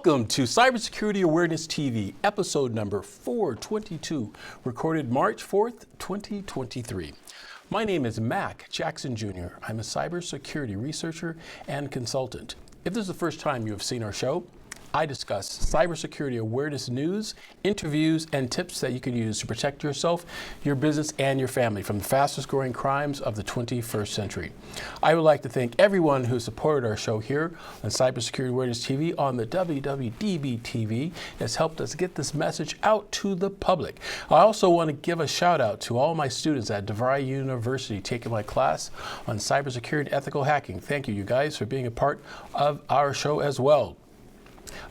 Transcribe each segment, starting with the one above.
Welcome to Cybersecurity Awareness TV, episode number 422, recorded March 4th, 2023. My name is Mac Jackson Jr. I'm a cybersecurity researcher and consultant. If this is the first time you have seen our show, I discuss cybersecurity awareness news, interviews, and tips that you can use to protect yourself, your business, and your family from the fastest growing crimes of the 21st century. I would like to thank everyone who supported our show here on Cybersecurity Awareness TV on the WWDBTV. It's helped us get this message out to the public. I also want to give a shout out to all my students at DeVry University taking my class on cybersecurity and ethical hacking. Thank you guys for being a part of our show as well.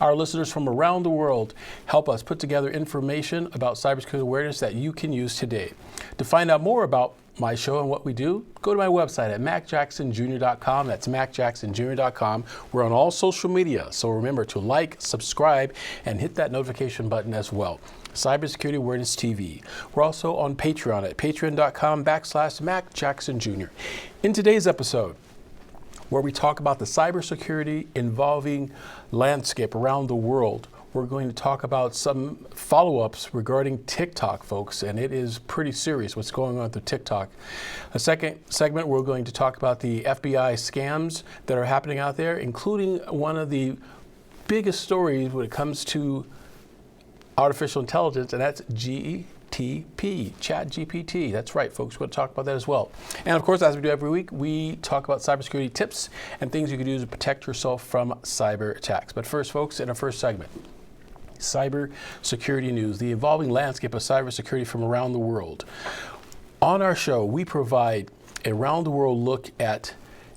Our listeners from around the world help us put together information about cybersecurity awareness that you can use today. To find out more about my show and what we do, go to my website at macjacksonjr.com. That's macjacksonjr.com. We're on all social media, so remember to like, subscribe, and hit that notification button as well. Cybersecurity Awareness TV. We're also on Patreon at patreon.com/macjacksonjr. In today's episode, where we talk about the cybersecurity involving landscape around the world, we're going to talk about some follow-ups regarding TikTok, folks, and it is pretty serious what's going on through TikTok. A second segment, we're going to talk about the FBI scams that are happening out there, including one of the biggest stories when it comes to artificial intelligence, and that's ChatGPT. That's right, folks. We're going to talk about that as well. And of course, as we do every week, we talk about cybersecurity tips and things you can do to protect yourself from cyber attacks. But first, folks, in our first segment, cybersecurity news, the evolving landscape of cybersecurity from around the world. On our show, we provide a round-the-world look at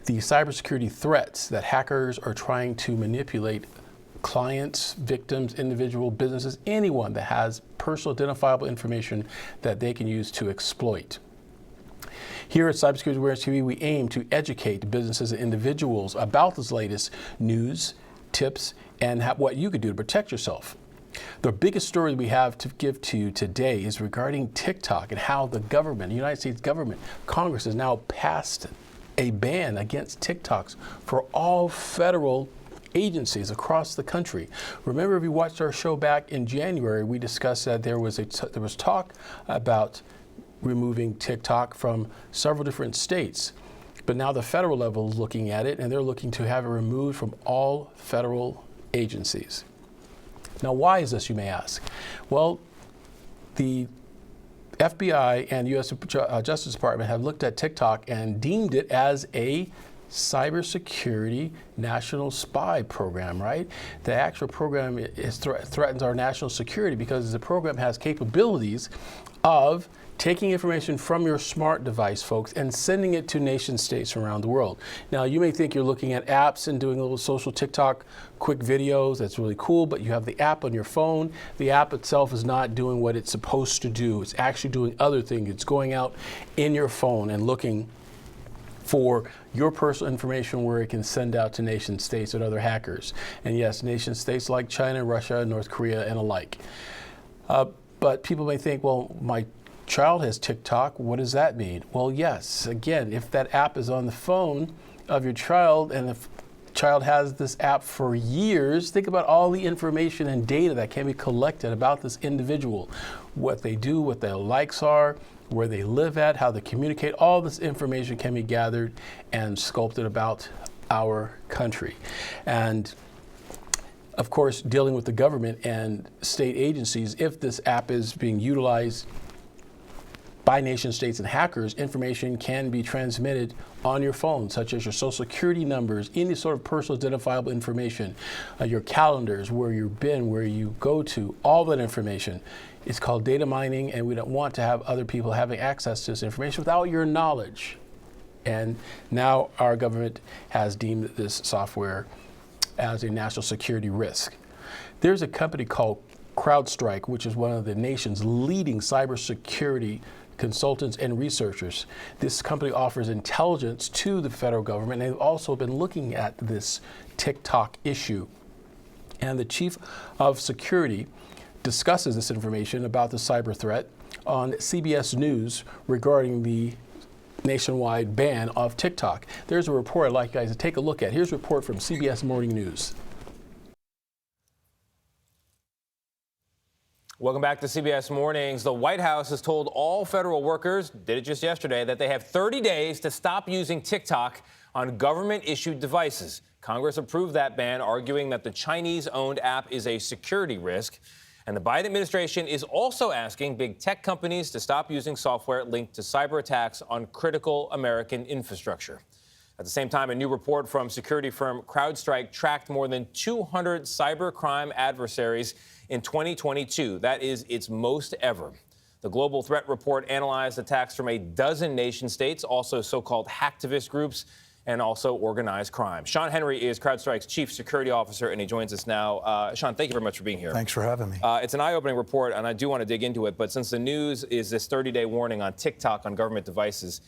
the cybersecurity threats that hackers are trying to manipulate clients, victims, individual businesses, anyone that has personal identifiable information that they can use to exploit. Here at Cybersecurity Awareness TV, we aim to educate businesses and individuals about this latest news, tips, and what you could do to protect yourself. The biggest story we have to give to you today is regarding TikTok and how the government, the United States government, Congress has now passed a ban against TikToks for all federal agencies across the country. Remember, if you watched our show back in January, we discussed that there was talk about removing TikTok from several different states. But now the federal level is looking at it, and they're looking to have it removed from all federal agencies. Now, why is this, you may ask? Well, the FBI and U.S. Justice Department have looked at TikTok and deemed it as a cybersecurity national spy program, right? The actual program threatens our national security because the program has capabilities of taking information from your smart device, folks, and sending it to nation states around the world. Now, you may think you're looking at apps and doing little social TikTok quick videos. That's really cool, but you have the app on your phone. The app itself is not doing what it's supposed to do. It's actually doing other things. It's going out in your phone and looking for your personal information where it can send out to nation states and other hackers. And yes, nation states like China, Russia, North Korea, and alike. But people may think, well, my child has TikTok. What does that mean? Well, yes, again, if that app is on the phone of your child and if the child has this app for years, think about all the information and data that can be collected about this individual, what they do, what their likes are, where they live at, how they communicate. All this information can be gathered and sculpted about our country. And of course, dealing with the government and state agencies, if this app is being utilized by nation states and hackers, information can be transmitted on your phone, such as your social security numbers, any sort of personal identifiable information, your calendars, where you've been, where you go to, all that information. It's called data mining, and we don't want to have other people having access to this information without your knowledge. And now our government has deemed this software as a national security risk. There's a company called CrowdStrike, which is one of the nation's leading cybersecurity consultants and researchers. This company offers intelligence to the federal government. They've also been looking at this TikTok issue. And the chief of security discusses this information about the cyber threat on CBS News regarding the nationwide ban of TikTok. There's a report I'd like you guys to take a look at. Here's a report from CBS Morning News. Welcome back to CBS Mornings. The White House has told all federal workers, did it just yesterday, that they have 30 days to stop using TikTok on government-issued devices. Congress approved that ban, arguing that the Chinese-owned app is a security risk. And the Biden administration is also asking big tech companies to stop using software linked to cyber attacks on critical American infrastructure. At the same time, a new report from security firm CrowdStrike tracked more than 200 cybercrime adversaries in 2022. That is its most ever. The Global Threat Report analyzed attacks from a dozen nation states, also so-called hacktivist groups, and also organized crime. Sean Henry is CrowdStrike's chief security officer, and he joins us now. Sean, thank you very much for being here. Thanks for having me. It's an eye-opening report, and I do want to dig into it. But since the news is this 30-day warning on TikTok on government devices,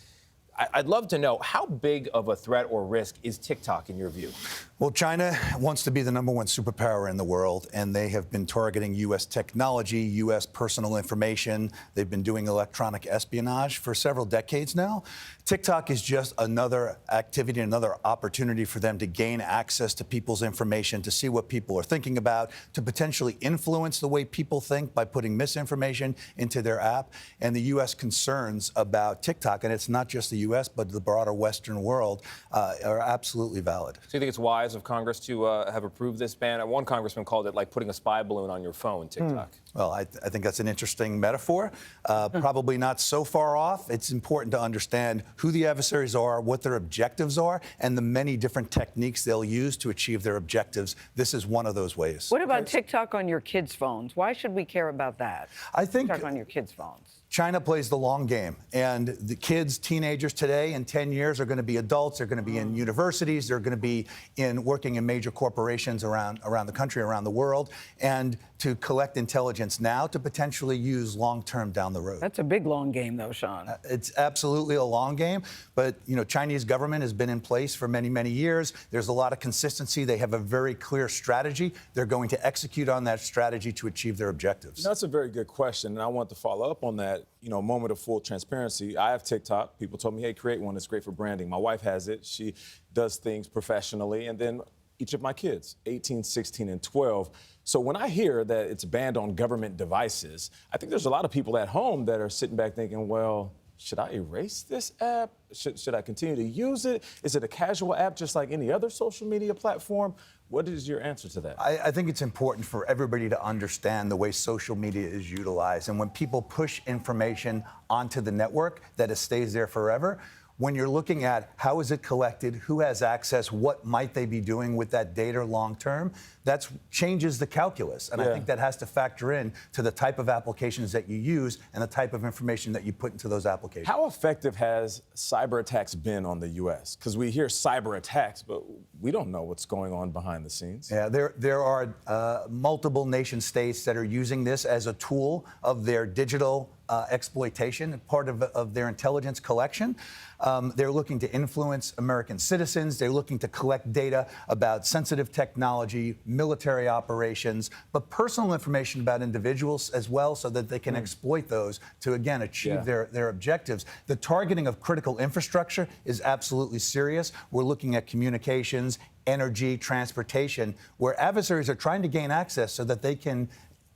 I'd love to know, how big of a threat or risk is TikTok in your view? Well, China wants to be the #1 superpower in the world, and they have been targeting U.S. technology, U.S. personal information. They've been doing electronic espionage for several decades now. TikTok is just another activity, another opportunity for them to gain access to people's information, to see what people are thinking about, to potentially influence the way people think by putting misinformation into their app. And the U.S. concerns about TikTok, and it's not just the U.S., but the broader Western world, are absolutely valid. So you think it's wise of Congress to have approved this ban? One congressman called it like putting a spy balloon on your phone, TikTok. Well, I think that's an interesting metaphor. Probably not so far off. It's important to understand who the adversaries are, what their objectives are, and the many different techniques they'll use to achieve their objectives. This is one of those ways. What about TikTok on your kids' phones? Why should we care about that? I think TikTok on your kids' phones. China plays the long game, and the kids, teenagers today in 10 years are going to be adults. They're going to be in universities. They're going to be working in major corporations around the country, around the world, and to collect intelligence now to potentially use long-term down the road. That's a big long game, though, Sean. It's absolutely a long game, but Chinese government has been in place for many, many years. There's a lot of consistency. They have a very clear strategy. They're going to execute on that strategy to achieve their objectives. That's a very good question, and I want to follow up on that. Moment of full transparency. I have TikTok. People told me, hey, create one. It's great for branding. My wife has it. She does things professionally. And then each of my kids, 18, 16, and 12. So when I hear that it's banned on government devices, I think there's a lot of people at home that are sitting back thinking, well, should I erase this app? Should I continue to use it? Is it a casual app just like any other social media platform? What is your answer to that? I think it's important for everybody to understand the way social media is utilized. And when people push information onto the network, that it stays there forever. When you're looking at how is it collected, who has access, what might they be doing with that data long term, that changes the calculus. And I think that has to factor in to the type of applications that you use and the type of information that you put into those applications. How effective has cyber attacks been on the U.S.? Because we hear cyber attacks, but we don't know what's going on behind the scenes. Yeah, there are multiple nation states that are using this as a tool of their digital exploitation, part of their intelligence collection. They're looking to influence American citizens. They're looking to collect data about sensitive technology, military operations, but personal information about individuals as well, so that they can exploit those to, again, achieve their objectives. The targeting of critical infrastructure is absolutely serious. We're looking at communications, energy, transportation, where adversaries are trying to gain access so that they can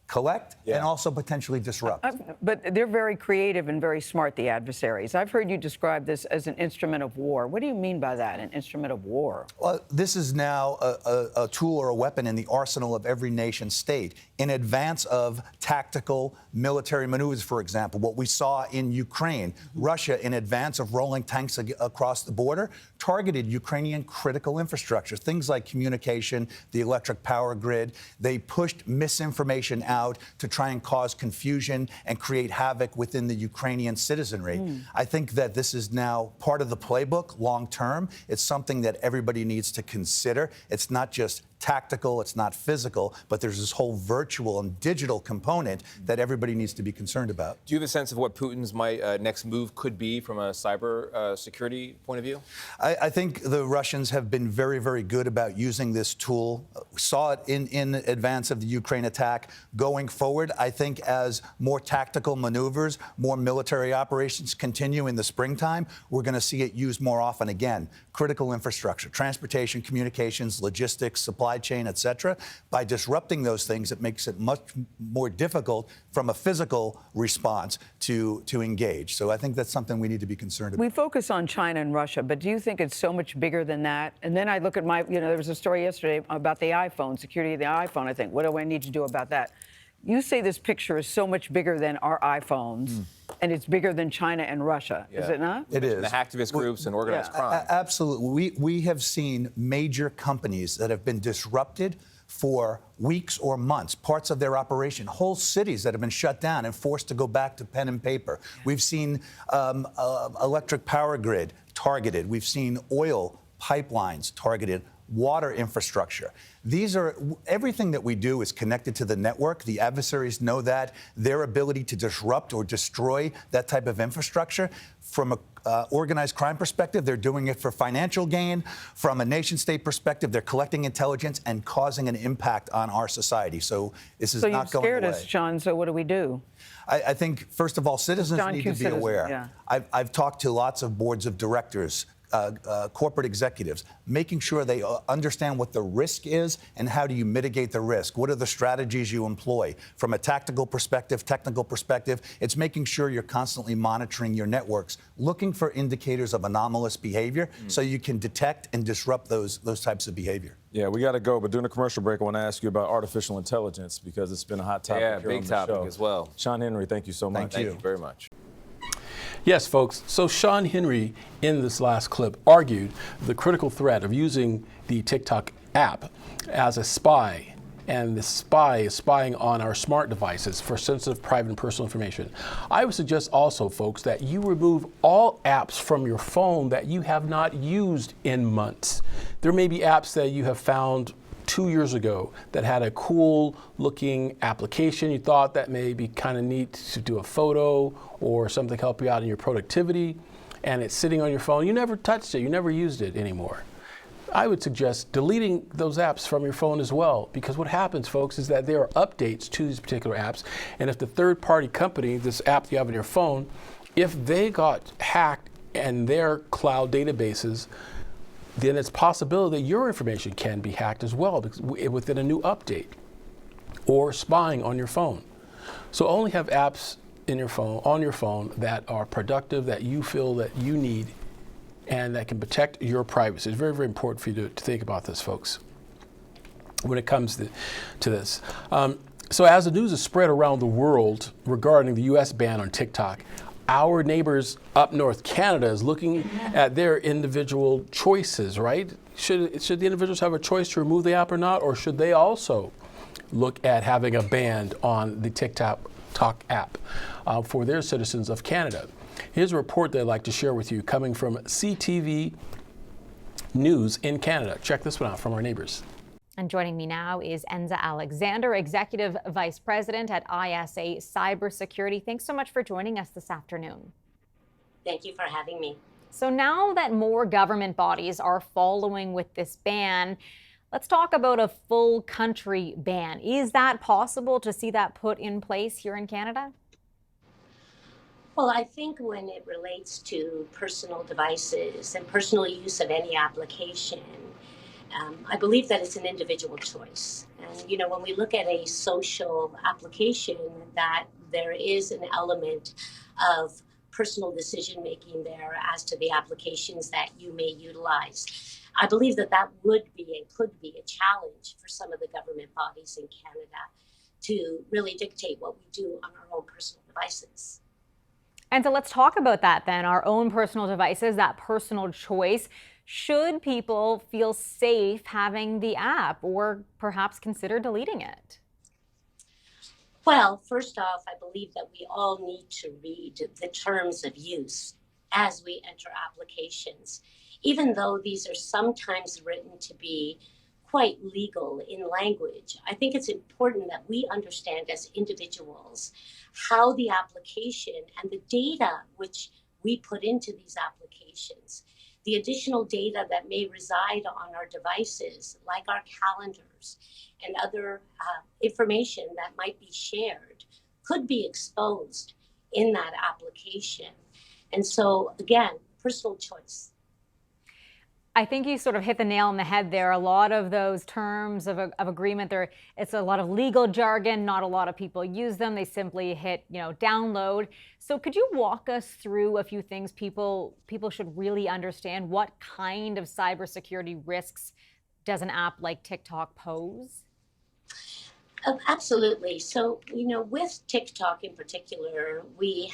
collect and also potentially disrupt. But they're very creative and very smart, the adversaries. I've heard you describe this as an instrument of war. What do you mean by that, an instrument of war? Well, this is now a tool or a weapon in the arsenal of every nation state in advance of tactical military maneuvers, for example. What we saw in Ukraine, Russia, in advance of rolling tanks across the border, targeted Ukrainian critical infrastructure, things like communication, the electric power grid. They pushed misinformation out to try and cause confusion and create havoc within the Ukrainian citizenry. I think that this is now part of the playbook long term. It's something that everybody needs to consider. It's not just tactical, it's not physical, but there's this whole virtual and digital component that everybody needs to be concerned about. Do you have a sense of what Putin's next move could be from a cyber security point of view? I think the Russians have been very, very good about using this tool. We saw it in advance of the Ukraine attack. Going forward, I think as more tactical maneuvers, more military operations continue in the springtime, we're going to see it used more often again. Critical infrastructure, transportation, communications, logistics, supply supply chain, et cetera. By disrupting those things, it makes it much more difficult from a physical response to engage. So I think that's something we need to be concerned about. We focus on China and Russia, but do you think it's so much bigger than that? And then I look at there was a story yesterday about the iPhone, security of the iPhone. I think, what do I need to do about that? You say this picture is so much bigger than our iPhones, and it's bigger than China and Russia, is it not? It is. The hacktivist groups and organized crime. Absolutely. We have seen major companies that have been disrupted for weeks or months, parts of their operation, whole cities that have been shut down and forced to go back to pen and paper. We've seen electric power grid targeted. We've seen oil pipelines targeted, water infrastructure. Everything that we do is connected to the network. The adversaries know that. Their ability to disrupt or destroy that type of infrastructure, from an organized crime perspective, they're doing it for financial gain. From a nation-state perspective, they're collecting intelligence and causing an impact on our society. So this is not going away. So you've scared us, John, so what do we do? I think, first of all, citizens need to be aware. Yeah. I've talked to lots of boards of directors, corporate executives, making sure they understand what the risk is and how do you mitigate the risk. What are the strategies you employ? From a tactical perspective, technical perspective, it's making sure you're constantly monitoring your networks, looking for indicators of anomalous behavior so you can detect and disrupt those types of behavior. Yeah, we got to go, but during the commercial break, I want to ask you about artificial intelligence because it's been a hot topic here big on the topic show. as well. Sean Henry, thank you so much. Thank you very much. Yes, folks. So Sean Henry, in this last clip, argued the critical threat of using the TikTok app as a spy, and the spy is spying on our smart devices for sensitive, private, and personal information. I would suggest also, folks, that you remove all apps from your phone that you have not used in months. There may be apps that you have found 2 years ago that had a cool looking application. You thought that may be kind of neat to do a photo or something to help you out in your productivity, and it's sitting on your phone. You never touched it, you never used it anymore. I would suggest deleting those apps from your phone as well, because what happens, folks, is that there are updates to these particular apps, and if the third-party company, this app you have on your phone, if they got hacked and their cloud databases, then it's possible that your information can be hacked as well within a new update or spying on your phone. So only have apps in your phone, on your phone, that are productive, that you feel that you need, and that can protect your privacy. It's very, very important for you to think about this, folks, when it comes to this. So as the news is spread around the world regarding the U.S. ban on TikTok, our neighbors up north, Canada, is looking at their individual choices, right? Should the individuals have a choice to remove the app or not, or should they also look at having a ban on the TikTok app for their citizens of Canada? Here's a report that I'd like to share with you coming from CTV News in Canada. Check this one out from our neighbors. And joining me now is Enza Alexander, Executive Vice President at ISA Cybersecurity. Thanks so much for joining us this afternoon. Thank you for having me. So now that more government bodies are following with this ban, let's talk about a full country ban. Is that possible to see that put in place here in Canada? Well, I think when it relates to personal devices and personal use of any application, I believe that it's an individual choice. And, you know, when we look at a social application, that there is an element of personal decision making there as to the applications that you may utilize. I believe that could be a challenge for some of the government bodies in Canada to really dictate what we do on our own personal devices. And so let's talk about that then, our own personal devices, that personal choice. Should people feel safe having the app or perhaps consider deleting it? Well, first off, I believe that we all need to read the terms of use as we enter applications, even though these are sometimes written to be quite legal in language. I think it's important that we understand as individuals how the application and the data which we put into these applications, the additional data that may reside on our devices, like our calendars and other information that might be shared, could be exposed in that application. And so, again, personal choice. I think you sort of hit the nail on the head there. A lot of those terms of agreement, it's a lot of legal jargon. Not a lot of people use them. They simply hit, download. So could you walk us through a few things people should really understand? What kind of cybersecurity risks does an app like TikTok pose? Oh, absolutely. So, with TikTok in particular, we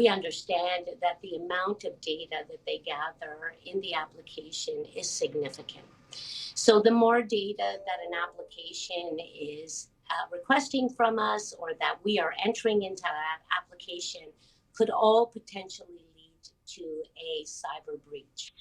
understand that the amount of data that they gather in the application is significant. So the more data that an application is requesting from us or that we are entering into that application could all potentially lead to a cyber breach.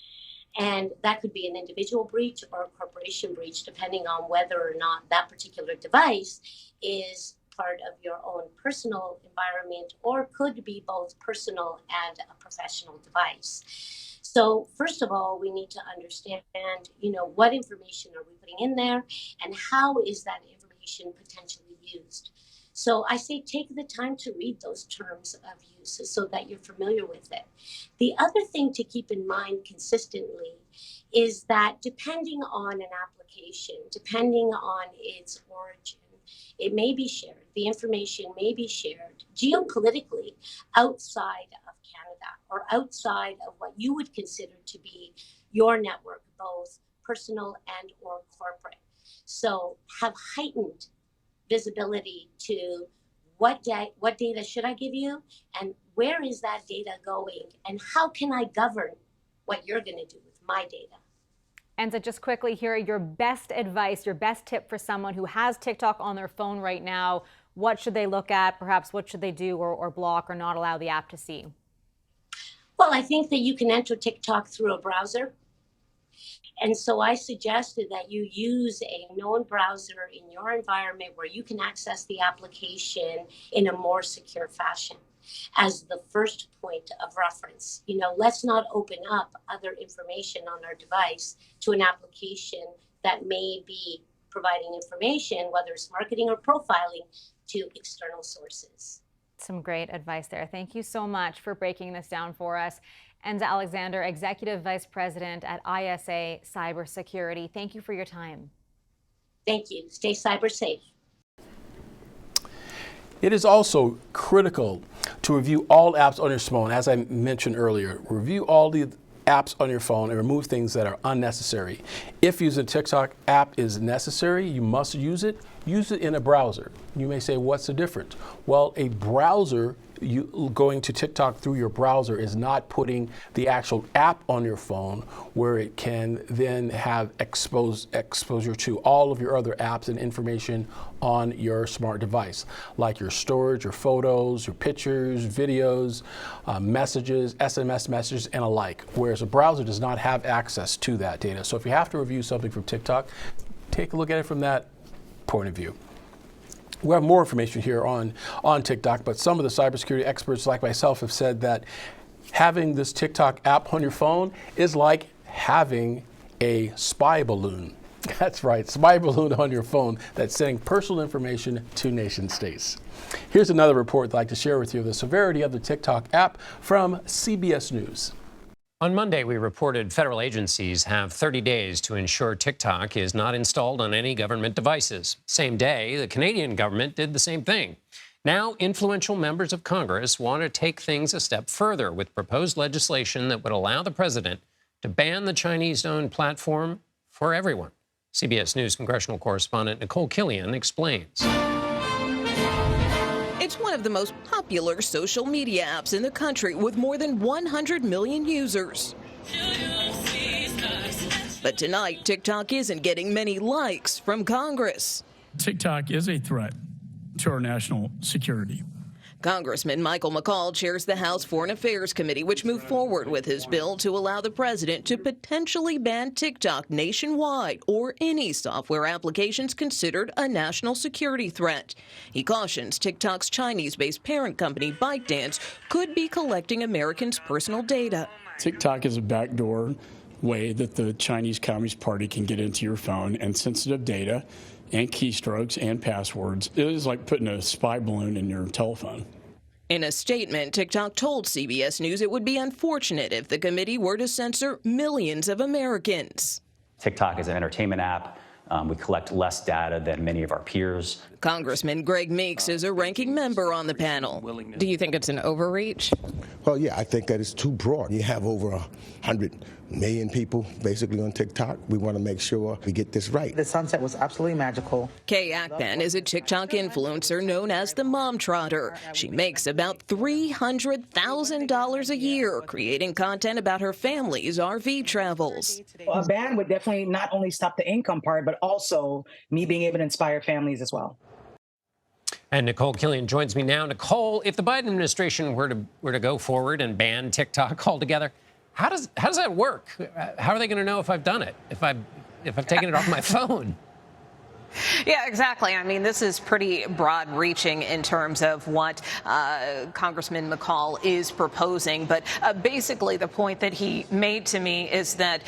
And that could be an individual breach or a corporation breach, depending on whether or not that particular device is part of your own personal environment or could be both personal and a professional device. So first of all, we need to understand, what information are we putting in there and how is that information potentially used? So I say take the time to read those terms of use so that you're familiar with it. The other thing to keep in mind consistently is that depending on an application, depending on its origin, it may be shared. The information may be shared geopolitically outside of Canada or outside of what you would consider to be your network, both personal and or corporate. So have heightened visibility to what data should I give you and where is that data going and how can I govern what you're going to do with my data. And so just quickly here, your best advice, your best tip for someone who has TikTok on their phone right now. What should they look at? Perhaps what should they do or block or not allow the app to see? Well, I think that you can enter TikTok through a browser. And so I suggested that you use a known browser in your environment where you can access the application in a more secure fashion as the first point of reference. Let's not open up other information on our device to an application that may be providing information, whether it's marketing or profiling, to external sources. Some great advice there. Thank you so much for breaking this down for us. Enza Alexander, Executive Vice President at ISA Cybersecurity. Thank you for your time. Thank you. Stay cyber safe. It is also critical to review all apps on your phone. As I mentioned earlier, review all the apps on your phone and remove things that are unnecessary. If using a TikTok app is necessary, you must use it in a browser. You may say, what's the difference? Well, a browser, going to TikTok through your browser is not putting the actual app on your phone where it can then have exposure to all of your other apps and information on your smart device, like your storage, your photos, your pictures, videos, messages, SMS messages, and alike, whereas a browser does not have access to that data. So if you have to review something from TikTok, take a look at it from that point of view. We have more information here on TikTok, but some of the cybersecurity experts like myself have said that having this TikTok app on your phone is like having a spy balloon. That's right, spy balloon on your phone that's sending personal information to nation states. Here's another report I'd like to share with you, the severity of the TikTok app from CBS News. On Monday, we reported federal agencies have 30 days to ensure TikTok is not installed on any government devices. Same day, the Canadian government did the same thing. Now, influential members of Congress want to take things a step further with proposed legislation that would allow the president to ban the Chinese-owned platform for everyone. CBS News congressional correspondent Nicole Killian explains. It's one of the most popular social media apps in the country with more than 100 million users. But tonight, TikTok isn't getting many likes from Congress. TikTok is a threat to our national security. Congressman Michael McCall chairs the House Foreign Affairs Committee, which moved forward with his bill to allow the president to potentially ban TikTok nationwide or any software applications considered a national security threat. He cautions TikTok's Chinese-based parent company, ByteDance, could be collecting Americans' personal data. TikTok is a backdoor way that the Chinese Communist Party can get into your phone and sensitive data and keystrokes and passwords. It is like putting a spy balloon in your telephone. In a statement, TikTok told CBS News it would be unfortunate if the committee were to censor millions of Americans. TikTok is an entertainment app. We collect less data than many of our peers. Congressman Greg Meeks is a ranking member on the panel. Do you think it's an overreach? Well, yeah, I think that it's too broad. You have over 100 million people basically on TikTok. We want to make sure we get this right. The sunset was absolutely magical. Kay Akpan is a TikTok influencer known as the Mom Trotter. She makes about $300,000 a year creating content about her family's RV travels. A ban would definitely not only stop the income part, but also me being able to inspire families as well. And Nicole Killian joins me now. Nicole, if the Biden administration were to go forward and ban TikTok altogether, how does that work? How are they going to know if I've done it? If I've taken it off my phone? Yeah, exactly. I mean, this is pretty broad-reaching in terms of what Congressman McCall is proposing. But basically, the point that he made to me is that,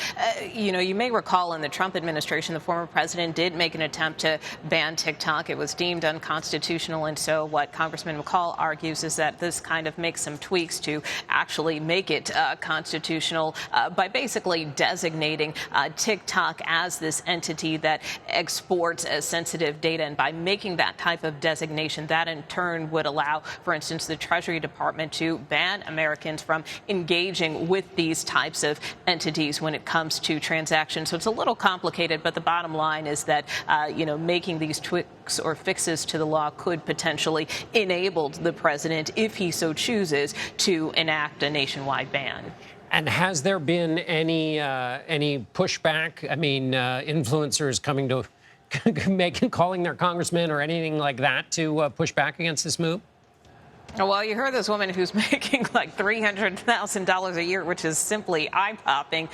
you may recall in the Trump administration, the former president did make an attempt to ban TikTok. It was deemed unconstitutional. And so what Congressman McCall argues is that this kind of makes some tweaks to actually make it constitutional by basically designating TikTok as this entity that exports sensitive data, and by making that type of designation, that in turn would allow, for instance, the Treasury Department to ban Americans from engaging with these types of entities when it comes to transactions. So it's a little complicated, but the bottom line is that, making these tweaks or fixes to the law could potentially enable the president, if he so chooses, to enact a nationwide ban. And has there been any pushback? I mean, influencers coming to calling their congressman or anything like that to push back against this move? Well, you heard this woman who's making like $300,000 a year, which is simply eye-popping.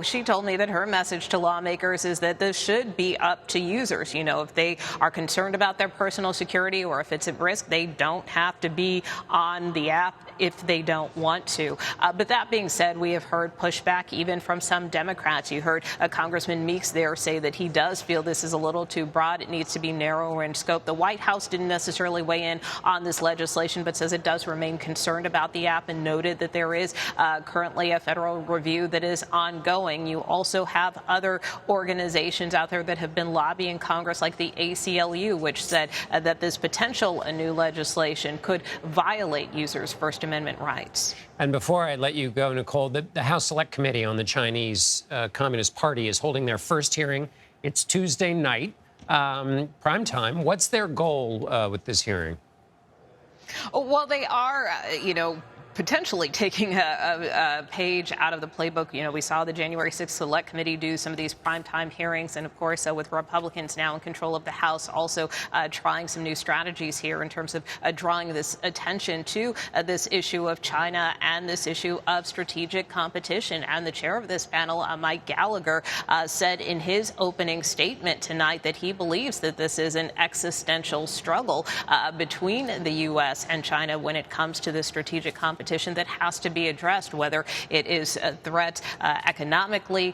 She told me that her message to lawmakers is that this should be up to users. If they are concerned about their personal security or if it's at risk, they don't have to be on the app if they don't want to. But that being said, we have heard pushback even from some Democrats. You heard Congressman Meeks there say that he does feel this is a little too broad. It needs to be narrower in scope. The White House didn't necessarily weigh in on this legislation, but says it does remain concerned about the app and noted that there is currently a federal review that is ongoing. You also have other organizations out there that have been lobbying Congress, like the ACLU, which said that this potential new legislation could violate users' First Amendment rights. And before I let you go, Nicole, the House Select Committee on the Chinese Communist Party is holding their first hearing. It's Tuesday night, prime time. What's their goal with this hearing? Well, they are, potentially taking a page out of the playbook. We saw the January 6th Select Committee do some of these primetime hearings. And, of course, with Republicans now in control of the House, also trying some new strategies here in terms of drawing this attention to this issue of China and this issue of strategic competition. And the chair of this panel, Mike Gallagher, said in his opening statement tonight that he believes that this is an existential struggle between the U.S. and China when it comes to the strategic competition that has to be addressed, whether it is a threat economically,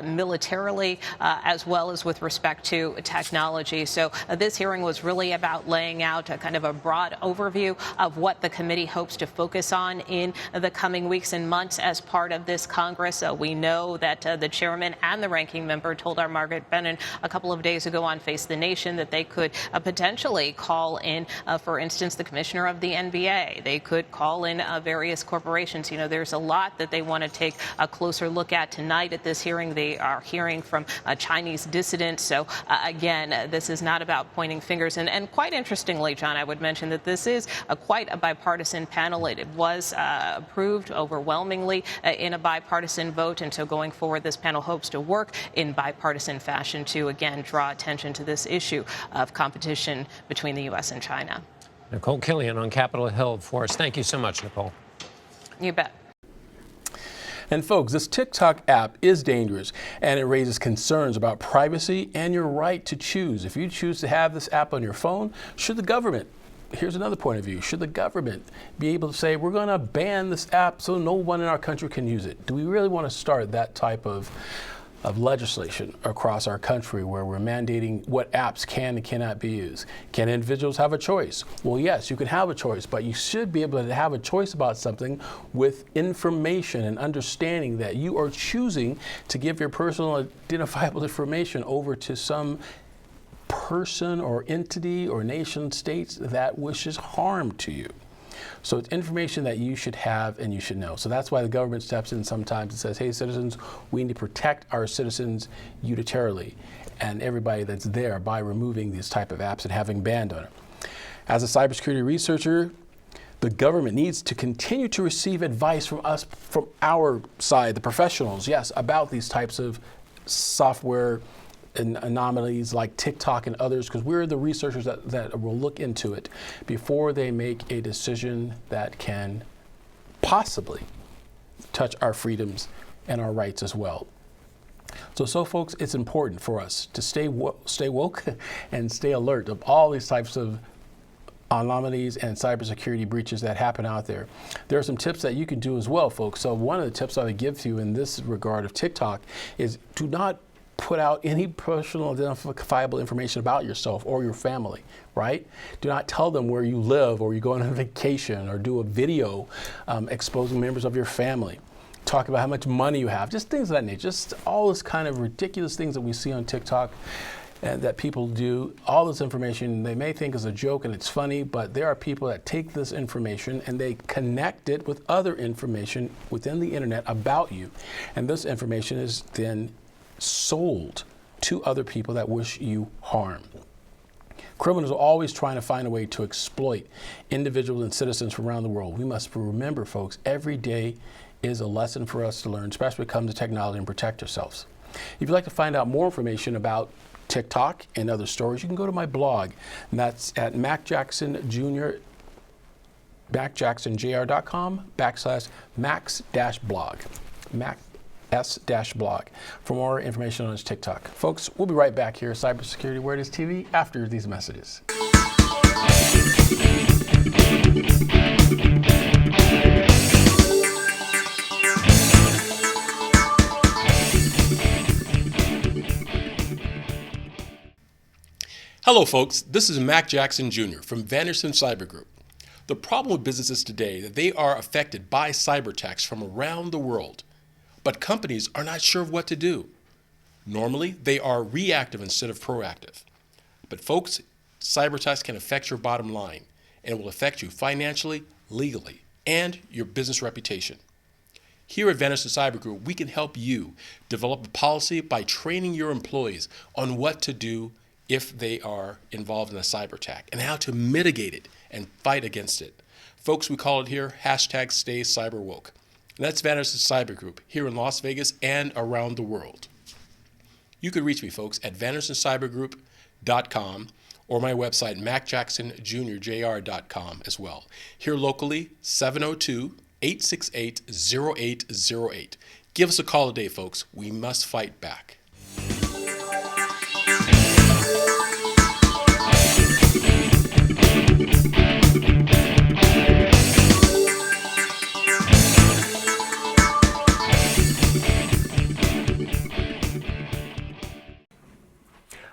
militarily, as well as with respect to technology. So this hearing was really about laying out a kind of a broad overview of what the committee hopes to focus on in the coming weeks and months as part of this Congress. We know that the chairman and the ranking member told our Margaret Brennan a couple of days ago on Face the Nation that they could potentially call in, for instance, the commissioner of the NBA. They could call in various corporations. There's a lot that they want to take a closer look at tonight at this hearing. They are hearing from Chinese dissidents. So, again, this is not about pointing fingers. And quite interestingly, John, I would mention that this is quite a bipartisan panel. It was approved overwhelmingly in a bipartisan vote. And so going forward, this panel hopes to work in bipartisan fashion to, again, draw attention to this issue of competition between the U.S. and China. Nicole Killian on Capitol Hill for us. Thank you so much, Nicole. You bet. And folks, this TikTok app is dangerous, and it raises concerns about privacy and your right to choose. If you choose to have this app on your phone, should the government, here's another point of view, should the government be able to say, we're going to ban this app so no one in our country can use it? Do we really want to start that type of of legislation across our country where we're mandating what apps can and cannot be used. Can individuals have a choice? Well, yes, you can have a choice, but you should be able to have a choice about something with information and understanding that you are choosing to give your personal identifiable information over to some person or entity or nation states that wishes harm to you. So it's information that you should have and you should know. So that's why the government steps in sometimes and says, hey, citizens, we need to protect our citizens unitarily and everybody that's there by removing these type of apps and having banned on it. As a cybersecurity researcher, the government needs to continue to receive advice from us, from our side, the professionals, yes, about these types of software and anomalies like TikTok and others, because we're the researchers that will look into it before they make a decision that can possibly touch our freedoms and our rights as well. So folks, it's important for us to stay woke and stay alert of all these types of anomalies and cybersecurity breaches that happen out there. There are some tips that you can do as well, folks. So one of the tips I would give to you in this regard of TikTok is do not put out any personal identifiable information about yourself or your family, right? Do not tell them where you live or you go on a vacation or do a video exposing members of your family. Talk about how much money you have, just things of that nature, just all this kind of ridiculous things that we see on TikTok and that people do. All this information they may think is a joke and it's funny, but there are people that take this information and they connect it with other information within the internet about you. And this information is then sold to other people that wish you harm. Criminals are always trying to find a way to exploit individuals and citizens from around the world. We must remember, folks, every day is a lesson for us to learn, especially when it comes to technology, and protect ourselves. If you'd like to find out more information about TikTok and other stories, you can go to my blog, and that's at macjacksonjr.com/max-blog. S-blog for more information on his TikTok. Folks, we'll be right back here at Cybersecurity Awareness TV after these messages. Hello, folks. This is Mac Jackson Jr. from Vanderson Cyber Group. The problem with businesses today is that they are affected by cyber attacks from around the world. But companies are not sure of what to do. Normally, they are reactive instead of proactive. But folks, cyber attacks can affect your bottom line and will affect you financially, legally, and your business reputation. Here at Vanderson Cyber Group, we can help you develop a policy by training your employees on what to do if they are involved in a cyber attack and how to mitigate it and fight against it. Folks, we call it here #StayCyberWoke. And that's Vanderson Cyber Group here in Las Vegas and around the world. You can reach me, folks, at VandersonCyberGroup.com or my website, MacJacksonJr.com as well. Here locally, 702-868-0808. Give us a call today, folks. We must fight back.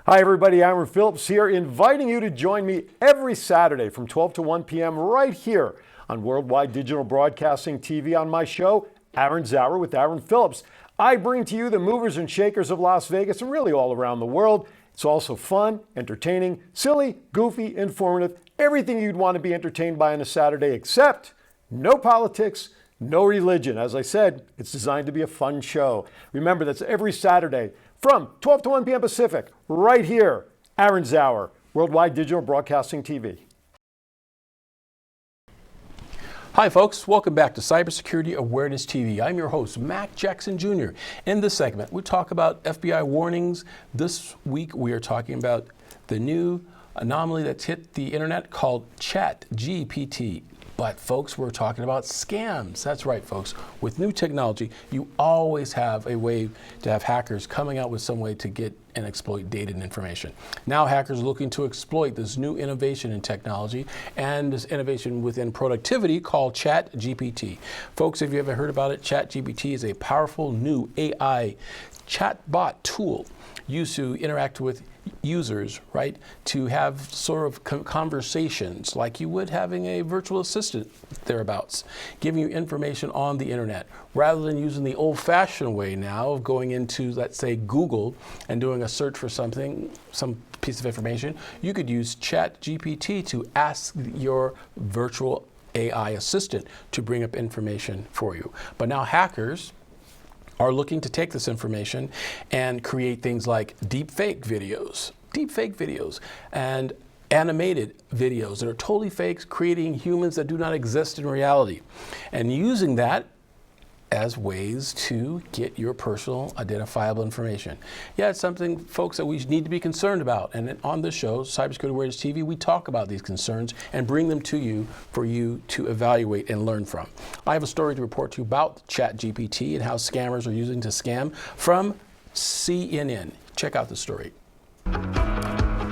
Hi everybody, Aaron Phillips here, inviting you to join me every Saturday from 12 to 1 p.m. right here on Worldwide Digital Broadcasting TV on my show, Aaron's Hour with Aaron Phillips. I bring to you the movers and shakers of Las Vegas and really all around the world. It's also fun, entertaining, silly, goofy, informative, everything you'd want to be entertained by on a Saturday, except no politics, no religion. As I said, it's designed to be a fun show. Remember, that's every Saturday from 12 to 1 p.m. Pacific, right here, Aaron's Hour, Worldwide Digital Broadcasting TV. Hi folks, welcome back to Cybersecurity Awareness TV. I'm your host, Mac Jackson Jr. In this segment, we talk about FBI warnings. This week, we are talking about the new anomaly that's hit the internet called ChatGPT. But folks, we're talking about scams. That's right, folks. With new technology, you always have a way to have hackers coming out with some way to get and exploit data and information. Now hackers are looking to exploit this new innovation in technology and this innovation within productivity called ChatGPT. Folks, if you ever heard about it, ChatGPT is a powerful new AI chatbot tool used to interact with users, right? To have sort of conversations like you would having a virtual assistant thereabouts, giving you information on the internet, rather than using the old-fashioned way now of going into, let's say, Google and doing a search for something, some piece of information. You could use ChatGPT to ask your virtual AI assistant to bring up information for you. But now hackers are looking to take this information and create things like deepfake videos, and animated videos that are totally fake, creating humans that do not exist in reality, and using that as ways to get your personal identifiable information. Yeah, it's something, folks, that we need to be concerned about. And on this show, Cybersecurity Awareness TV, we talk about these concerns and bring them to you for you to evaluate and learn from. I have a story to report to you about ChatGPT and how scammers are using to scam from CNN. Check out the story.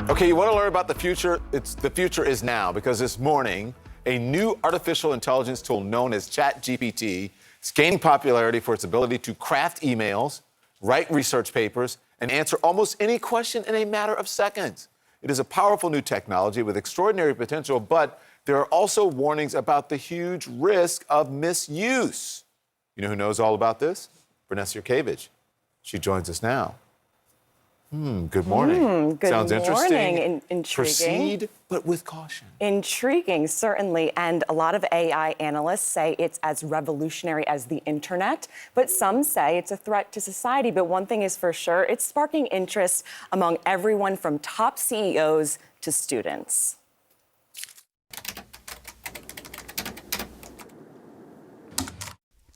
Okay, you want to learn about the future? The future is now, because this morning, a new artificial intelligence tool known as ChatGPT is gaining popularity for its ability to craft emails, write research papers, and answer almost any question in a matter of seconds. It is a powerful new technology with extraordinary potential, but there are also warnings about the huge risk of misuse. You know who knows all about this? Vanessa Yurkevich. She joins us now. Good morning. Good Sounds morning. interesting. Intriguing. Proceed, but with caution. Intriguing, certainly. And a lot of AI analysts say it's as revolutionary as the internet, but some say it's a threat to society. But one thing is for sure, it's sparking interest among everyone from top CEOs to students.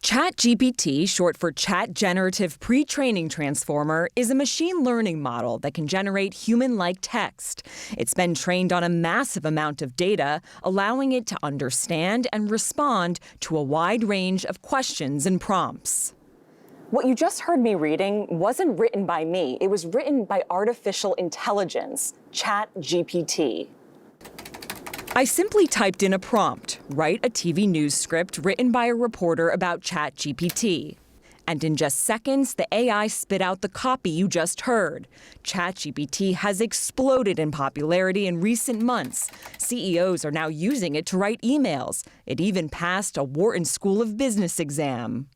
ChatGPT, short for Chat Generative Pre-Training Transformer, is a machine learning model that can generate human-like text. It's been trained on a massive amount of data, allowing it to understand and respond to a wide range of questions and prompts. What you just heard me reading wasn't written by me. It was written by artificial intelligence, ChatGPT. I simply typed in a prompt, write a TV news script written by a reporter about ChatGPT. And in just seconds, the AI spit out the copy you just heard. ChatGPT has exploded in popularity in recent months. CEOs are now using it to write emails. It even passed a Wharton School of Business exam.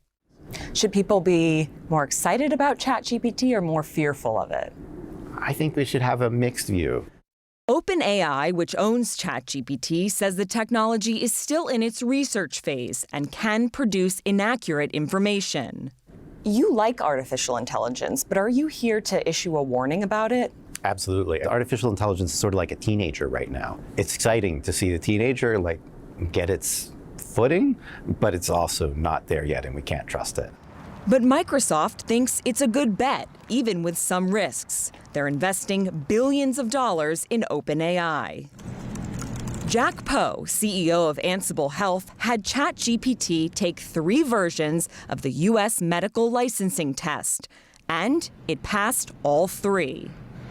Should people be more excited about ChatGPT or more fearful of it? I think we should have a mixed view. OpenAI, which owns ChatGPT, says the technology is still in its research phase and can produce inaccurate information. You like artificial intelligence, but are you here to issue a warning about it? Absolutely. Artificial intelligence is sort of like a teenager right now. It's exciting to see the teenager get its footing, but it's also not there yet and we can't trust it. But Microsoft thinks it's a good bet, even with some risks. They're investing billions of dollars in OpenAI. Jack Poe, CEO of Ansible Health, had ChatGPT take 3 versions of the U.S. medical licensing test, and it passed all 3.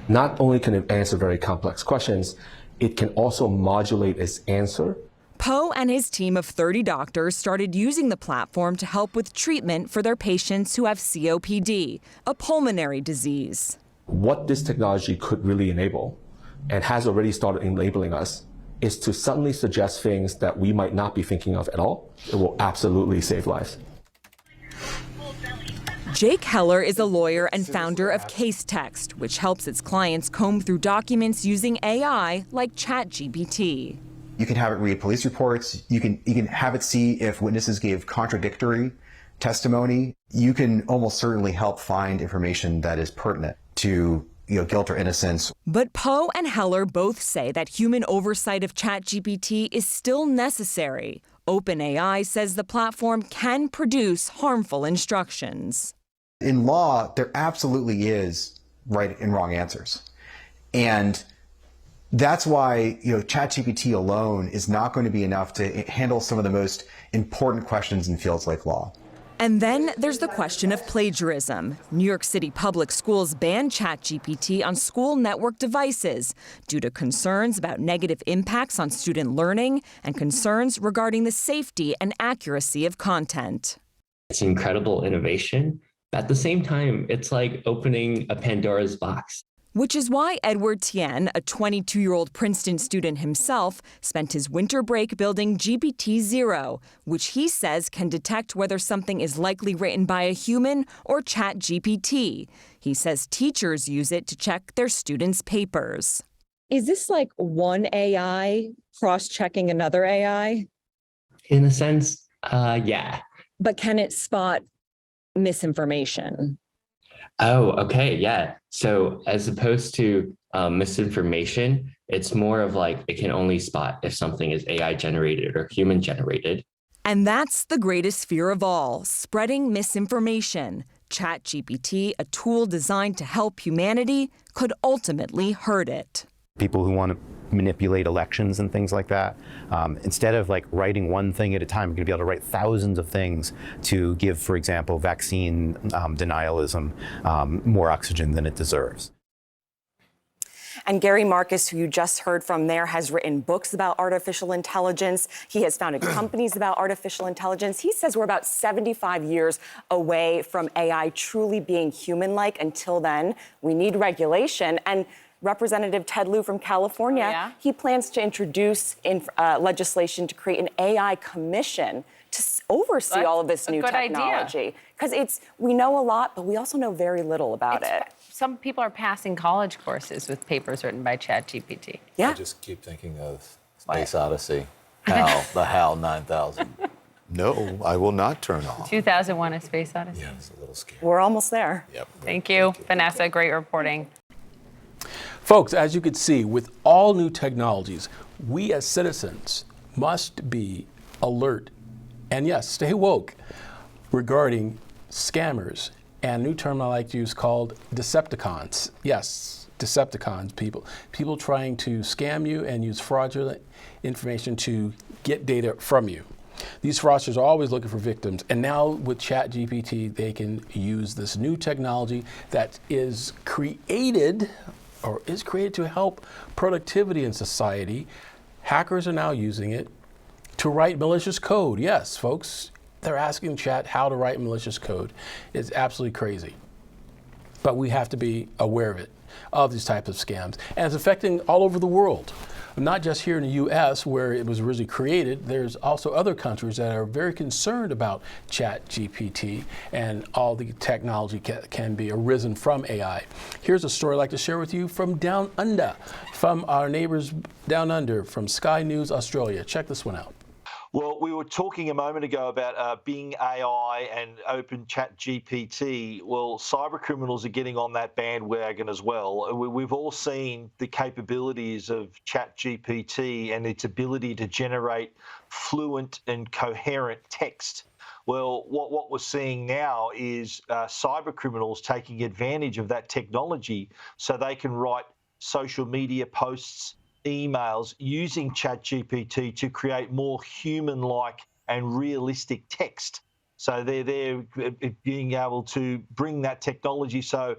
Not only can it answer very complex questions, it can also modulate its answer. Poe and his team of 30 doctors started using the platform to help with treatment for their patients who have COPD, a pulmonary disease. What this technology could really enable, and has already started enabling us, is to suddenly suggest things that we might not be thinking of at all. It will absolutely save lives. Jake Heller is a lawyer and founder of CaseText, which helps its clients comb through documents using AI like ChatGPT. You can have it read police reports. You can have it see if witnesses gave contradictory testimony. You can almost certainly help find information that is pertinent to guilt or innocence. But Poe and Heller both say that human oversight of ChatGPT is still necessary. OpenAI says the platform can produce harmful instructions. In law, there absolutely is right and wrong answers. And that's why ChatGPT alone is not going to be enough to handle some of the most important questions in fields like law. And then there's the question of plagiarism. New York City public schools banned ChatGPT on school network devices due to concerns about negative impacts on student learning and concerns regarding the safety and accuracy of content. It's incredible innovation, At the same time, it's like opening a Pandora's box. Which is why Edward Tien, a 22-year-old Princeton student himself, spent his winter break building GPT-0, which he says can detect whether something is likely written by a human or ChatGPT. He says teachers use it to check their students' papers. Is this like one AI cross-checking another AI? In a sense, yeah. But can it spot misinformation? Oh, okay, yeah. So as opposed to misinformation, it's more of like it can only spot if something is AI generated or human generated. And that's the greatest fear of all, spreading misinformation. ChatGPT, a tool designed to help humanity, could ultimately hurt it. People who want to manipulate elections and things like that, instead of like writing one thing at a time, you're going to be able to write thousands of things to give, for example, vaccine denialism more oxygen than it deserves. And Gary Marcus, who you just heard from there, has written books about artificial intelligence. He has founded companies about artificial intelligence. He says we're about 75 years away from AI truly being human-like. Until then, we need regulation. And Representative Ted Lieu from California, he plans to introduce legislation to create an AI commission to oversee all of this new technology. Because we know a lot, but we also know very little about it. Some people are passing college courses with papers written by ChatGPT. Yeah. I just keep thinking of Space Odyssey, the HAL 9000. No, I will not turn on. 2001: A Space Odyssey. Yeah, it's a little scary. We're almost there. Yep. Thank you, Vanessa. Great reporting. Folks, as you can see, with all new technologies, we as citizens must be alert and, yes, stay woke regarding scammers and a new term I like to use called Decepticons. Yes, Decepticons, people trying to scam you and use fraudulent information to get data from you. These fraudsters are always looking for victims, and now with ChatGPT, they can use this new technology that is created to help productivity in society. Hackers are now using it to write malicious code. Yes, folks, they're asking Chat how to write malicious code. It's absolutely crazy. But we have to be aware of these types of scams. And it's affecting all over the world. Not just here in the U.S. where it was originally created, there's also other countries that are very concerned about ChatGPT and all the technology can be arisen from AI. Here's a story I'd like to share with you from Down Under, from our neighbors Down Under, from Sky News Australia. Check this one out. Well, we were talking a moment ago about Bing AI and Open Chat GPT. Well, cyber criminals are getting on that bandwagon as well. We've all seen the capabilities of Chat GPT and its ability to generate fluent and coherent text. Well, what we're seeing now is cyber criminals taking advantage of that technology so they can write social media posts, emails using ChatGPT to create more human-like and realistic text. So they're being able to bring that technology to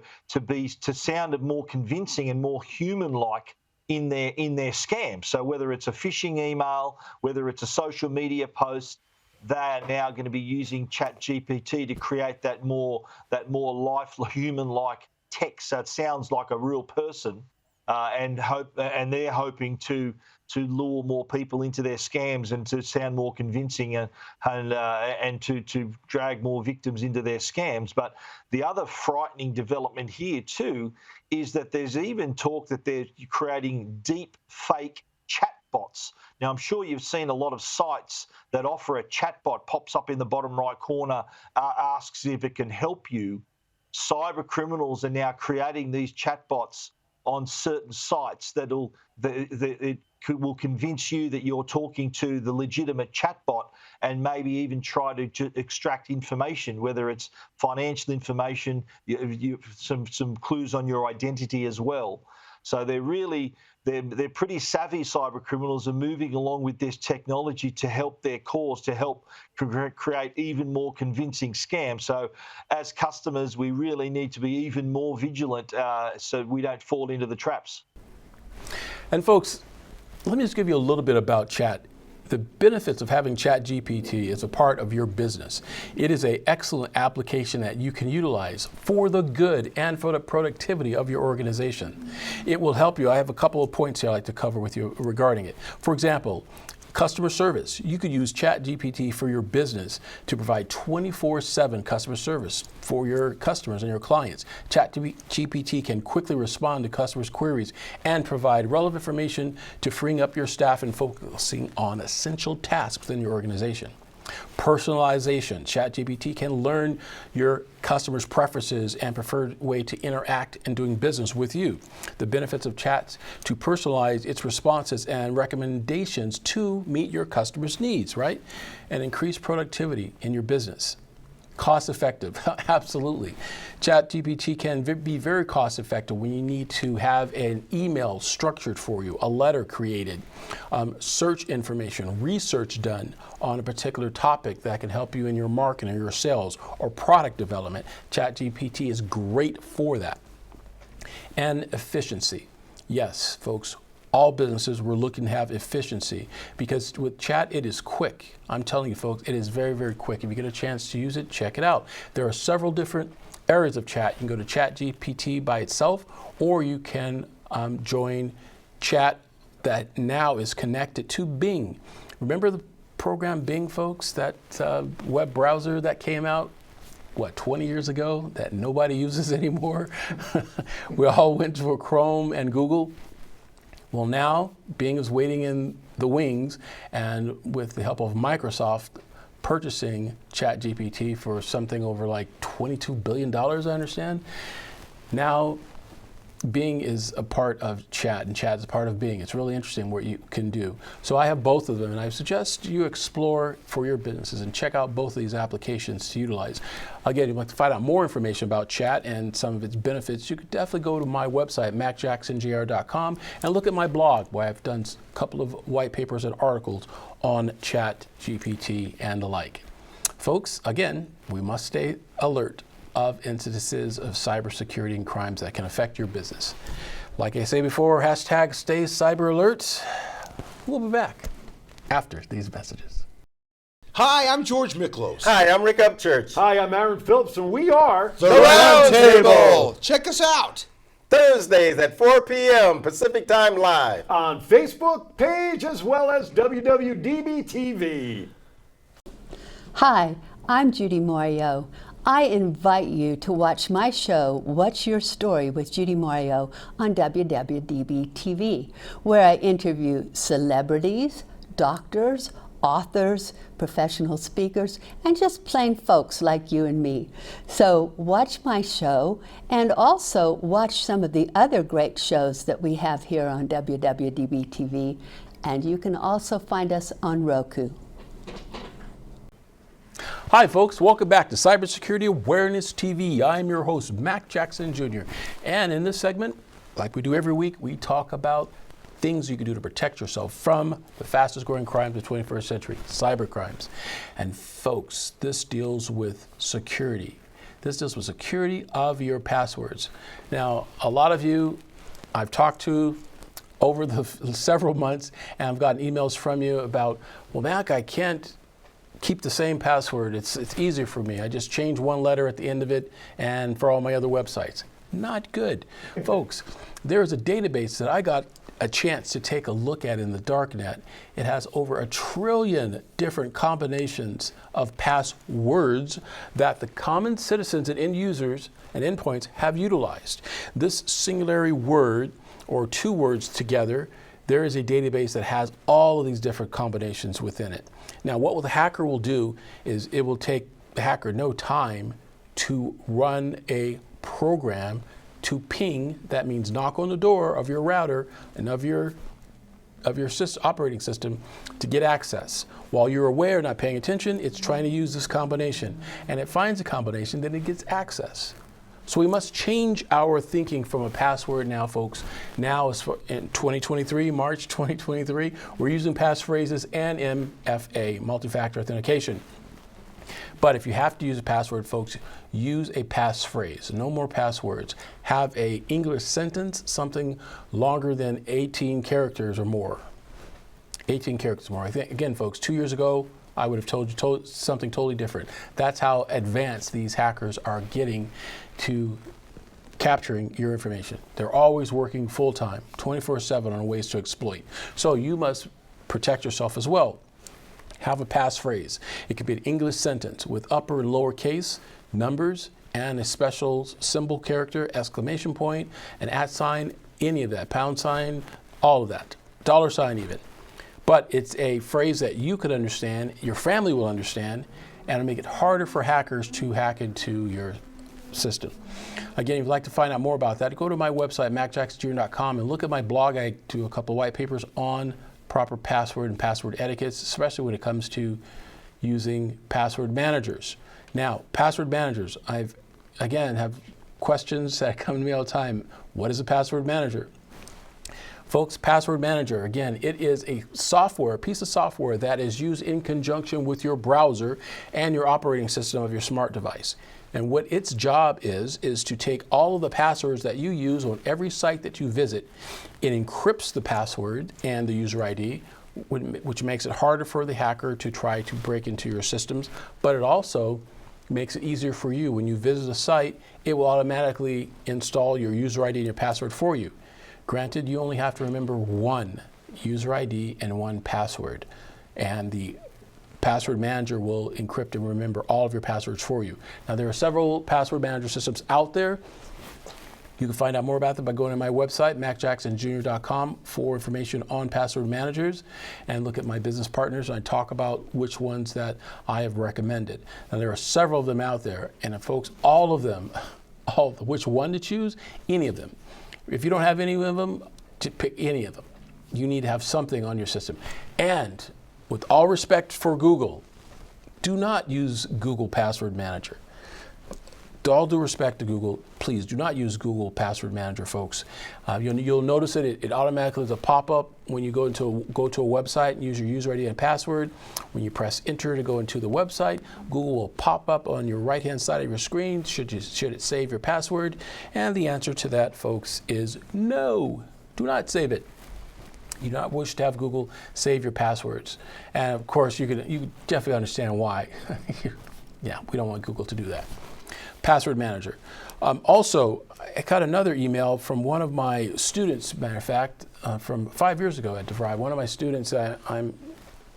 sound more convincing and more human-like in their scam. So whether it's a phishing email, whether it's a social media post, they are now going to be using ChatGPT to create that more human-like text. So it sounds like a real person. And they're hoping to lure more people into their scams and to sound more convincing and to drag more victims into their scams. But the other frightening development here too is that there's even talk that they're creating deep fake chatbots. Now, I'm sure you've seen a lot of sites that offer a chatbot, pops up in the bottom right corner, asks if it can help you. Cyber criminals are now creating these chatbots on certain sites that will convince you that you're talking to the legitimate chatbot and maybe even try to extract information, whether it's financial information, some clues on your identity as well. So they're pretty savvy. Cyber criminals are moving along with this technology to help their cause, to help create even more convincing scams. So as customers, we really need to be even more vigilant so we don't fall into the traps. And folks, let me just give you a little bit about Chat. The benefits of having ChatGPT as a part of your business. It is an excellent application that you can utilize for the good and for the productivity of your organization. It will help you. I have a couple of points here I'd like to cover with you regarding it. For example, customer service. You could use ChatGPT for your business to provide 24/7 customer service for your customers and your clients. ChatGPT can quickly respond to customers' queries and provide relevant information to freeing up your staff and focusing on essential tasks within your organization. Personalization. ChatGPT can learn your customers' preferences and preferred way to interact in doing business with you. The benefits of Chat to personalize its responses and recommendations to meet your customers' needs, right? And increase productivity in your business. Cost effective, absolutely. ChatGPT can be very cost effective when you need to have an email structured for you, a letter created, search information, research done on a particular topic that can help you in your marketing, your sales, or product development. ChatGPT is great for that. And efficiency. Yes, folks. All businesses were looking to have efficiency because with Chat, it is quick. I'm telling you, folks, it is very, very quick. If you get a chance to use it, check it out. There are several different areas of Chat. You can go to ChatGPT by itself, or you can join Chat that now is connected to Bing. Remember the program Bing, folks, that web browser that came out? What, 20 years ago that nobody uses anymore? We all went to Chrome and Google. Well, now Bing is waiting in the wings, and with the help of Microsoft purchasing ChatGPT for something over like $22 billion, I understand. Now Bing is a part of Chat, and Chat is a part of Bing. It's really interesting what you can do. So I have both of them, and I suggest you explore for your businesses and check out both of these applications to utilize. Again, if you'd like to find out more information about Chat and some of its benefits, you could definitely go to my website, macjacksongr.com, and look at my blog, where I've done a couple of white papers and articles on ChatGPT and the like. Folks, again, we must stay alert of incidences of cybersecurity and crimes that can affect your business. Like I say before, hashtag stay cyber alert. We'll be back after these messages. Hi, I'm George Miklos. Hi, I'm Rick Upchurch. Hi, I'm Aaron Phillips, and we are The Round Table. Check us out. Thursdays at 4 p.m. Pacific Time Live. On Facebook page as well as WWDBTV. Hi, I'm Judy Mario. I invite you to watch my show, What's Your Story with Judy Mario on WWDBTV, where I interview celebrities, doctors, authors, professional speakers, and just plain folks like you and me. So watch my show and also watch some of the other great shows that we have here on WWDBTV, and you can also find us on Roku. Hi folks, welcome back to Cybersecurity Awareness TV. I'm your host, Mac Jackson Jr. And in this segment, like we do every week, we talk about things you can do to protect yourself from the fastest growing crimes of the 21st century, cyber crimes. And folks, this deals with security. This deals with security of your passwords. Now, a lot of you I've talked to over the several months, and I've gotten emails from you about, well, Mac, I can't keep the same password. It's easier for me. I just change one letter at the end of it and for all my other websites. Not good. Folks, there's a database that I got a chance to take a look at in the darknet. It has over 1 trillion different combinations of passwords that the common citizens and end users and endpoints have utilized. This singular word or two words together, there is a database that has all of these different combinations within it. Now, what the hacker will do is it will take the hacker no time to run a program to ping, that means knock on the door of your router and of your operating system to get access. While you're aware, not paying attention, it's trying to use this combination. And it finds a combination, then it gets access. So we must change our thinking from a password now, folks. Now, in 2023, March 2023, we're using passphrases and MFA, multi-factor authentication. But if you have to use a password, folks, use a passphrase. No more passwords. Have a English sentence, something longer than 18 characters or more. 18 characters more. I think, again, folks, 2 years ago, I would have told you something totally different. That's how advanced these hackers are getting to capturing your information. They're always working full-time, 24/7 on ways to exploit. So you must protect yourself as well. Have a passphrase. It could be an English sentence with upper and lower case, numbers, and a special symbol character, exclamation point, an @ any of that, £, all of that, $sign even. But it's a phrase that you could understand, your family will understand, and it'll make it harder for hackers to hack into your system. Again, if you'd like to find out more about that, go to my website, macjacksonjr.com, and look at my blog. I do a couple of white papers on proper password and password etiquettes, especially when it comes to using password managers. Now, password managers, have questions that come to me all the time. What is a password manager? Folks, Password Manager, again, it is a piece of software that is used in conjunction with your browser and your operating system of your smart device. And what its job is to take all of the passwords that you use on every site that you visit. It encrypts the password and the user ID, which makes it harder for the hacker to try to break into your systems, but it also makes it easier for you. When you visit a site, it will automatically install your user ID and your password for you. Granted, you only have to remember one user ID and one password, and the Password Manager will encrypt and remember all of your passwords for you. Now, there are several password manager systems out there. You can find out more about them by going to my website, macjacksonjr.com, for information on password managers, and look at my business partners, and I talk about which ones that I have recommended. Now, there are several of them out there, and folks, all of them, which one to choose, any of them. If you don't have any of them, to pick any of them. You need to have something on your system. And with all respect for Google, do not use Google Password Manager. With all due respect to Google, please do not use Google Password Manager, folks. You'll notice that it automatically is a pop-up when you go to a website and use your user ID and password. When you press enter to go into the website, Google will pop up on your right-hand side of your screen. Should it save your password? And the answer to that, folks, is no. Do not save it. You do not wish to have Google save your passwords. And of course, you definitely understand why. Yeah, we don't want Google to do that. Password Manager. Also, I got another email from one of my students, matter of fact, from 5 years ago at DeVry. One of my students that I'm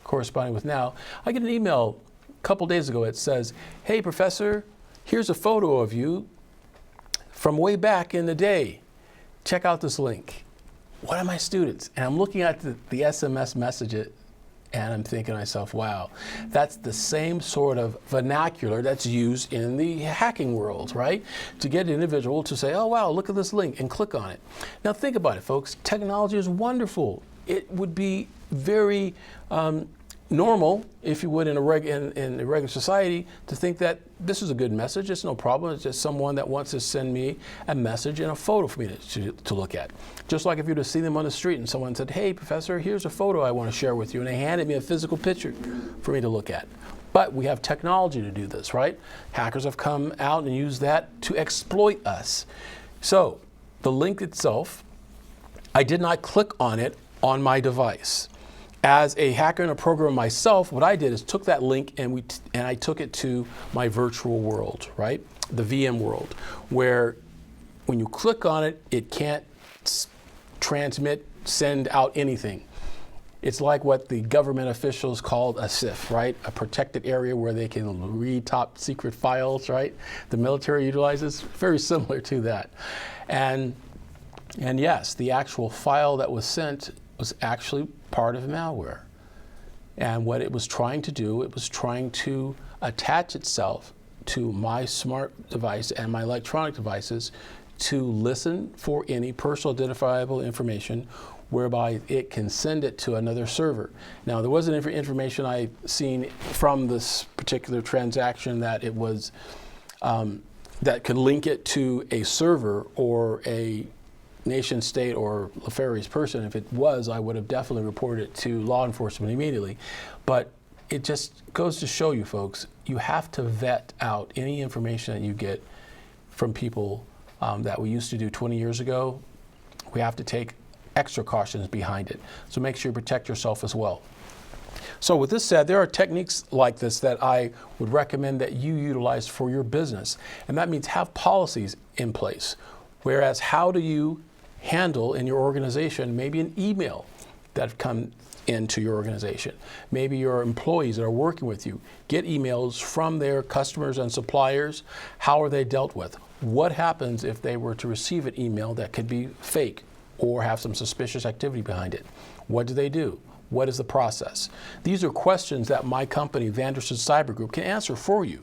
corresponding with now, I get an email a couple days ago. It says, "Hey, professor, here's a photo of you from way back in the day. Check out this link." One of my students, and I'm looking at the SMS message, and I'm thinking to myself, wow, that's the same sort of vernacular that's used in the hacking world, right? To get an individual to say, oh, wow, look at this link, and click on it. Now think about it, folks. Technology is wonderful. It would be very normal, if you would, in a regular society, to think that this is a good message. It's no problem. It's just someone that wants to send me a message and a photo for me to look at. Just like if you were to see them on the street and someone said, "Hey, professor, here's a photo I want to share with you," and they handed me a physical picture for me to look at. But we have technology to do this, right? Hackers have come out and used that to exploit us. So the link itself, I did not click on it on my device. As a hacker and a programmer myself, what I did is took that link and I took it to my virtual world, right? The VM world, where when you click on it, it can't send out anything. It's like what the government officials called a SIF, right? A protected area where they can read top secret files, right? The military utilizes, very similar to that. And yes, the actual file that was sent was actually part of malware. And what it was trying to do, it was trying to attach itself to my smart device and my electronic devices to listen for any personal identifiable information whereby it can send it to another server. Now, there wasn't information I seen from this particular transaction that it was, that could link it to a server or a nation state or nefarious person. If it was, I would have definitely reported it to law enforcement immediately. But it just goes to show you, folks, you have to vet out any information that you get from people that we used to do 20 years ago. We have to take extra cautions behind it. So make sure you protect yourself as well. So with this said, there are techniques like this that I would recommend that you utilize for your business. And that means have policies in place. Whereas how do you handle in your organization maybe an email that have come into your organization? Maybe your employees that are working with you get emails from their customers and suppliers. How are they dealt with? What happens if they were to receive an email that could be fake or have some suspicious activity behind it? What do they do? What is the process? These are questions that my company, Vanderson Cyber Group, can answer for you.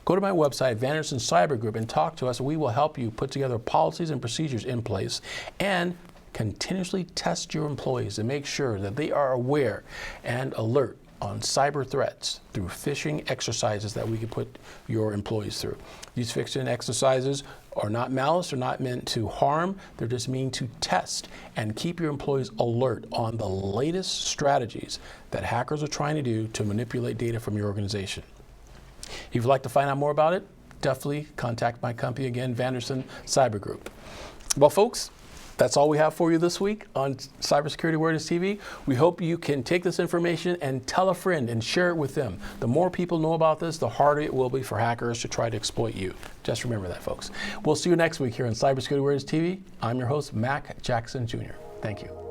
Go to my website, Vanderson Cyber Group, and talk to us. We will help you put together policies and procedures in place and continuously test your employees and make sure that they are aware and alert on cyber threats through phishing exercises that we can put your employees through. These phishing exercises are not malice, they're not meant to harm, they're just meant to test and keep your employees alert on the latest strategies that hackers are trying to do to manipulate data from your organization. If you'd like to find out more about it, definitely contact my company again, Vanderson Cyber Group. Well, folks, that's all we have for you this week on Cybersecurity Awareness TV. We hope you can take this information and tell a friend and share it with them. The more people know about this, the harder it will be for hackers to try to exploit you. Just remember that, folks. We'll see you next week here on Cybersecurity Awareness TV. I'm your host, Mac Jackson Jr. Thank you.